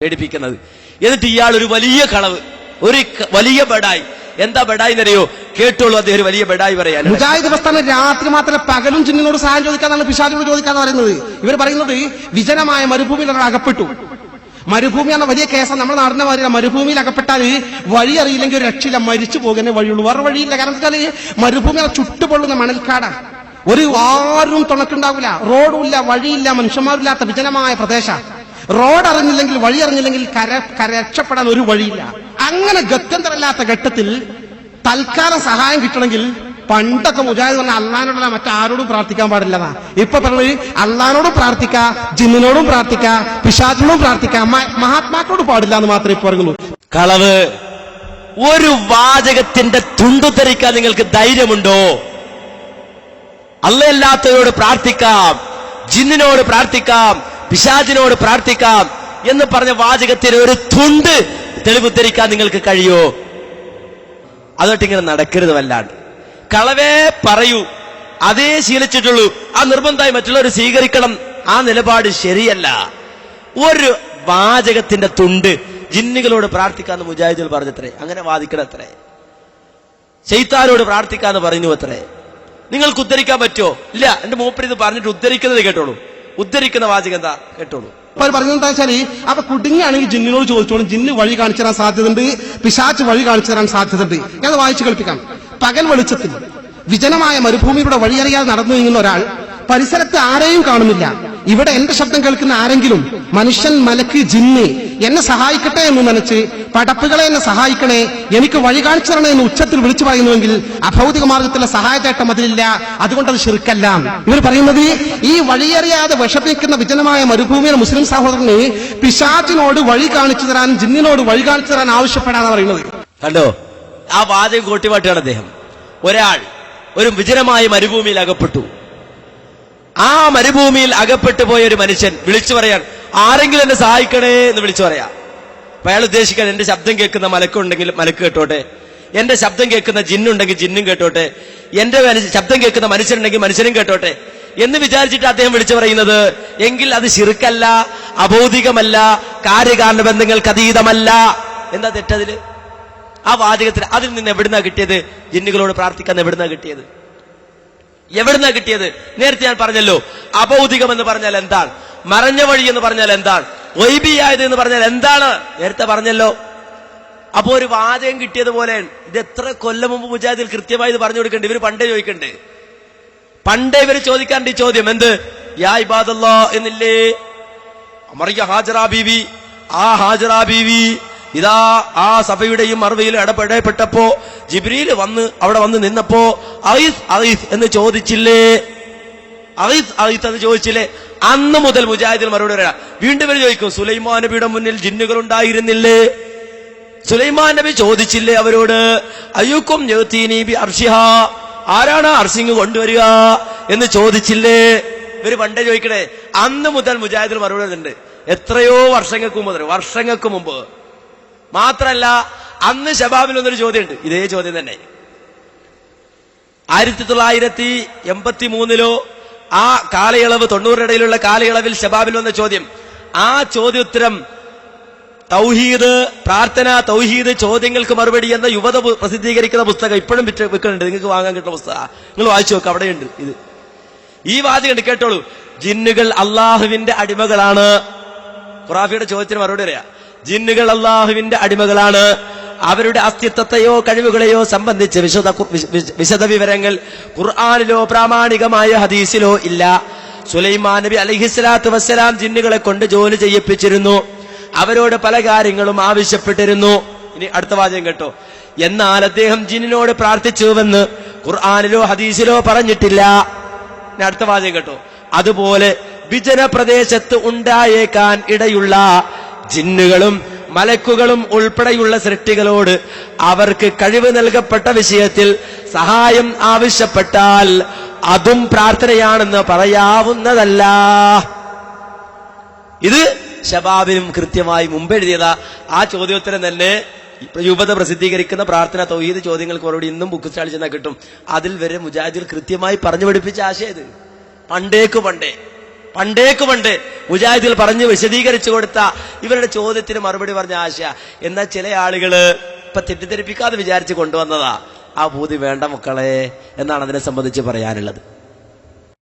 പേടിപ്പിക്കുന്നത്. എന്നിട്ട് ഇയാൾ ഒരു വലിയ കളവ്, ഒരു വലിയ ബെഡായി. എന്താ ബെഡായി എന്നറിയോ? കേട്ടോളൂ, അദ്ദേഹം ഒരു വലിയ ബെഡായി പറയാൻ. മുജാഹിദ് പ്രസ്ഥാനം രാത്രി മാത്രമേ പകലും ജിന്നിനോട് സഹായം ചോദിക്കാന്നാണ്, പിശാചിനോട് ചോദിക്കാന്ന് പറയുന്നത്. ഇവർ പറയുന്നത് വിജനമായ മരുഭൂമിയിൽ ഒരാൾ അകപ്പെട്ടു. മരുഭൂമി എന്ന വലിയ കേസാണ്. നമ്മൾ നടന്ന മാതിരി മരുഭൂമിയിൽ അകപ്പെട്ടാൽ വഴി അറിയില്ലെങ്കിൽ ഒരു രക്ഷയില്ല, മരിച്ചു പോകുന്നേ വഴിയുള്ളൂ, വേറെ വഴിയില്ല. കാരണം വെച്ചാൽ മരുഭൂമി ചുട്ടുപൊള്ളുന്ന മണൽക്കാടാണ്. ഒരു ആരും തുണക്കുണ്ടാവില്ല, റോഡുമില്ല, വഴിയില്ല, മനുഷ്യന്മാരില്ലാത്ത വിജനമായ പ്രദേശം. റോഡ് അറിഞ്ഞില്ലെങ്കിൽ, വഴി അറിഞ്ഞില്ലെങ്കിൽ രക്ഷപ്പെടാൻ ഒരു വഴിയില്ല. അങ്ങനെ ഗത്യന്തരമില്ലാത്ത ഘട്ടത്തിൽ തൽക്കാലം സഹായം കിട്ടണമെങ്കിൽ പണ്ടൊക്കെ മുജാഹിദ് പറഞ്ഞ അള്ളഹാനോടല്ല മറ്റാരോടും പ്രാർത്ഥിക്കാൻ പാടില്ലതാ. ഇപ്പൊ പറഞ്ഞത് അള്ളഹാനോടും പ്രാർത്ഥിക്കാം, ജിന്നിനോടും പ്രാർത്ഥിക്കാം, പിശാചിനോടും പ്രാർത്ഥിക്കാം, മഹാത്മാക്കളോട് പാടില്ല എന്ന് മാത്രമേ ഇപ്പൊ പറയുള്ളൂ. കളവ്. ഒരു വാചകത്തിന്റെ തുണ്ടുധരിക്കാൻ നിങ്ങൾക്ക് ധൈര്യമുണ്ടോ? അള്ളയല്ലാത്തവരോട് പ്രാർത്ഥിക്കാം, ജിന്നിനോട് പ്രാർത്ഥിക്കാം, പിശാചിനോട് പ്രാർത്ഥിക്കാം എന്ന് പറഞ്ഞ വാചകത്തിന് ഒരു തുണ്ട് തെളിവ് ധരിക്കാൻ നിങ്ങൾക്ക് കഴിയോ? അതോട്ടിങ്ങനെ നടക്കരുത്. വല്ലാണ്ട് കളവേ പറയൂ, അതേ ശീലിച്ചിട്ടുള്ളൂ. ആ നിർബന്ധമായി മറ്റുള്ളവർ സ്വീകരിക്കണം. ആ നിലപാട് ശരിയല്ല. ഒരു വാചകത്തിന്റെ തുണ്ട് ജിന്നുകളോട് പ്രാർത്ഥിക്കാന്ന് മുജാഹിദുകൾ പറഞ്ഞത്രേ. അങ്ങനെ വാദിക്കണത്രേ. ശൈത്താനോട് പ്രാർത്ഥിക്കാന്ന് പറഞ്ഞു അത്രേ. നിങ്ങൾക്ക് ഉദ്ധരിക്കാൻ പറ്റുമോ? ഇല്ല. എന്റെ മൂപ്പര് ഇത് പറഞ്ഞിട്ട് ഉദ്ധരിക്കുന്നത് കേട്ടോളൂ. ഉദ്ധരിക്കുന്ന വാചകം എന്താ കേട്ടോളൂ. അപ്പൊ പറഞ്ഞെന്താ വെച്ചാല്, അപ്പൊ കുടുങ്ങിയാണെങ്കിൽ ജിന്നിനോട് ചോദിച്ചോളും, ജിന്ന് വഴി കാണിച്ചു തരാൻ സാധ്യതയുണ്ട്, പിശാച്ച് വഴി കാണിച്ചു തരാൻ സാധ്യതയുണ്ട്. ഞാൻ വായിച്ചു കേൾപ്പിക്കാം. പകൽ വെളിച്ചത്തിൽ വിജനമായ മരുഭൂമിയുടെ വഴിയറിയാതെ നടന്നു നീങ്ങുന്ന ഒരാൾ പരിസരത്ത് ആരെയും കാണുന്നില്ല. ഇവിടെ എന്റെ ശബ്ദം കേൾക്കുന്ന ആരെങ്കിലും, മനുഷ്യൻ, മലക്ക്, ജിന്ന്, എന്നെ സഹായിക്കട്ടെ എന്ന് നനച്ച്, പടപ്പുകളെ എന്നെ സഹായിക്കണേ, എനിക്ക് വഴി കാണിച്ചു തരണേ എന്ന് ഉച്ചത്തിൽ വിളിച്ചു പറയുന്നുവെങ്കിൽ അഭൗതിക മാർഗത്തിലെ സഹായചേട്ടം അതിലില്ല, അതുകൊണ്ട് അത് ശിർക്കല്ല. ഇവർ പറയുന്നത് ഈ വഴിയറിയാതെ വിഷമിക്കുന്ന വിജനമായ മരുഭൂമിയിലെ മുസ്ലിം സഹോദരന് പിശാചിനോട് വഴി കാണിച്ചു തരാൻ, ജിന്നിനോട് വഴി കാണിച്ചു തരാൻ ആവശ്യപ്പെടാന്ന് പറയുന്നത് കണ്ടോ? ആ വാചകം കോട്ടിവാട്ടിയാണ് അദ്ദേഹം. ഒരാൾ ഒരു വിജനമായ മരുഭൂമിയിൽ അകപ്പെട്ടു. ആ മരുഭൂമിയിൽ അകപ്പെട്ടു പോയ ഒരു മനുഷ്യൻ വിളിച്ചു പറയാൻ, ആരെങ്കിലും എന്നെ സഹായിക്കണേ എന്ന് വിളിച്ചു പറയാം. അപ്പൊ അയാൾ ഉദ്ദേശിക്കാൻ, എന്റെ ശബ്ദം കേൾക്കുന്ന മലക്കുണ്ടെങ്കിൽ മലക്ക് കേട്ടോട്ടെ, എന്റെ ശബ്ദം കേൾക്കുന്ന ജിന്നുണ്ടെങ്കിൽ ജിന്നും കേട്ടോട്ടെ, എന്റെ ശബ്ദം കേൾക്കുന്ന മനുഷ്യനുണ്ടെങ്കിൽ മനുഷ്യനും കേട്ടോട്ടെ എന്ന് വിചാരിച്ചിട്ട് അദ്ദേഹം വിളിച്ചു പറയുന്നത്. എങ്കിൽ അത് ശിർക്കല്ല, അബൗദികമല്ല, കാര്യകാരണ ബന്ധങ്ങൾക്ക് അതീതമല്ല. എന്താ തെറ്റതില്? ആ വാചകത്തിൽ അതിൽ നിന്ന് എവിടുന്നാ കിട്ടിയത്? ജിന്നുകളോട് പ്രാർത്ഥിക്കാൻ എവിടുന്നാ കിട്ടിയത്? എവിടുന്നാ കിട്ടിയത്? നേരത്തെ ഞാൻ പറഞ്ഞല്ലോ, അബൗദികം എന്ന് പറഞ്ഞാൽ എന്താണ്, മറഞ്ഞ വഴി എന്ന് പറഞ്ഞാൽ എന്താണ്, ഗൈബിയായത് എന്ന് പറഞ്ഞാൽ എന്താണ്, നേരത്തെ പറഞ്ഞല്ലോ. അപ്പോ ഒരു വാചകം കിട്ടിയതുപോലെ ഇത് എത്ര കൊല്ലം മുമ്പ് മുജാഹിദിൽ കൃത്യമായി ഇത് പറഞ്ഞു കൊടുക്കണ്ടേ? ഇവര് പണ്ടേ ചോദിക്കണ്ടേ? പണ്ടേ ഇവര് ചോദിക്കാണ്ട് ഈ ചോദ്യം എന്ത്? യാ ഇബാദല്ലാ എന്നില്ലേ മറിയ ഹാജറ ബീവി. ആ ഹാജറ ബീവി ഇതാ ആ സഭയുടെയും മർവയിൽ ഇടപെടപ്പെട്ടപ്പോ ജിബ്രീല് അവിടെ വന്ന് നിന്നപ്പോ അയ്സ് അയ്സ് എന്ന് ചോദിച്ചില്ലേ? അയ്സ് അയ്സ് എന്ന് ചോദിച്ചില്ലേ? അന്ന് മുതൽ മുജാഹിദിൽ മറുപടി പറയാം. വീണ്ടും ഇവർ ചോദിക്കും, സുലൈമാൻ നബിയുടെ മുന്നിൽ ജിന്നുകൾ ഉണ്ടായിരുന്നില്ലേ? സുലൈമാൻ നബി ചോദിച്ചില്ലേ അവരോട്, അയ്യുക്കും അർഷിഹ, ആരാണ് അർഷിങ് കൊണ്ടുവരിക എന്ന് ചോദിച്ചില്ലേ? ഇവര് പണ്ടേ ചോദിക്കണേ. അന്ന് മുതൽ മുജാഹിദിൽ മറുപടി ഉണ്ട്. എത്രയോ വർഷങ്ങൾക്ക് മുമ്പ് മാത്രല്ല, അന്ന് ശബാബിൽ ഒന്നൊരു ചോദ്യമുണ്ട്, ഇതേ ചോദ്യം തന്നെ. 1983 ആ കാലയളവ്, 90 ഇടയിലുള്ള കാലയളവിൽ ശബാബിൽ വന്ന ചോദ്യം. ആ ചോദ്യോത്തരം തൗഹീദ്, പ്രാർത്ഥന, തൗഹീദ്, ചോദ്യങ്ങൾക്ക് മറുപടി എന്ന യുവത പ്രസിദ്ധീകരിക്കുന്ന പുസ്തകം ഇപ്പോഴും വിൽക്കുന്നുണ്ട്. നിങ്ങൾക്ക് വാങ്ങാൻ കിട്ടുന്ന പുസ്തകം നിങ്ങൾ വായിച്ചു നോക്കുക, അവിടെയുണ്ട് ഇത്. ഈ വാചകം കേട്ടോളൂ. ജിന്നുകൾ അള്ളാഹുവിന്റെ അടിമകളാണ്. ഖുറാഫിയുടെ ചോദ്യത്തിന് മറുപടി പറയാ. ജിന്നുകൾ അള്ളാഹുവിന്റെ അടിമകളാണ്. അവരുടെ അസ്തിത്വത്തെയോ കഴിവുകളെയോ സംബന്ധിച്ച് വിശദ വിവരങ്ങൾ ഖുർആനിലോ പ്രാമാണികമായ ഹദീസിലോ ഇല്ല. സുലൈമാൻ നബി അലൈഹിസ്സലാത്തു വസ്സലാം ജിന്നുകളെ കൊണ്ട് ജോലി ചെയ്യിപ്പിച്ചിരുന്നു. അവരോട് പല കാര്യങ്ങളും ആവശ്യപ്പെട്ടിരുന്നു. ഇനി അടുത്ത വാചകം കേട്ടോ. എന്നാൽ അദ്ദേഹം ജിന്നിനോട് പ്രാർത്ഥിച്ചുവെന്ന് ഖുർആനിലോ ഹദീസിലോ പറഞ്ഞിട്ടില്ല. ഇനി അടുത്ത വാചകം കേട്ടോ. അതുപോലെ വിജന പ്രദേശത്ത് ഉണ്ടായേക്കാൻ ഇടയുള്ള ജിന്നുകളും മലക്കുകളും ഉൾപ്പെടെയുള്ള സൃഷ്ടികളോട് അവർക്ക് കഴിവ് നൽകപ്പെട്ട വിഷയത്തിൽ സഹായം ആവശ്യപ്പെട്ടാൽ അതും പ്രാർത്ഥനയാണെന്ന് പറയാവുന്നതല്ല. ഇത് ശബാബിനും കൃത്യമായി മുമ്പെഴുതിയതാ. ആ ചോദ്യോത്തരം തന്നെ യുവത പ്രസിദ്ധീകരിക്കുന്ന പ്രാർത്ഥന, തൗഹീദ് ചോദ്യങ്ങൾക്ക് മറുപടി ഇന്നും ബുക്ക് സ്റ്റാളിൽ ചെന്നാൽ കിട്ടും. അതിൽ വരെ മുജാഹിദുകൾ കൃത്യമായി പറഞ്ഞു പഠിപ്പിച്ച ആശയം ഇത്. പണ്ടേ പണ്ടേക്ക് പണ്ട് മുജാഹിദുകൾ പറഞ്ഞു വിശദീകരിച്ചു കൊടുത്ത ഇവരുടെ ചോദ്യത്തിന് മറുപടി പറഞ്ഞ ആശ. എന്നാൽ ചില ആളുകള് ഇപ്പൊ തെറ്റിദ്ധരിപ്പിക്കാതെ വിചാരിച്ച് കൊണ്ടുവന്നതാ. ആ ഭൂതി വേണ്ട മക്കളെ എന്നാണ് അതിനെ സംബന്ധിച്ച് പറയാനുള്ളത്.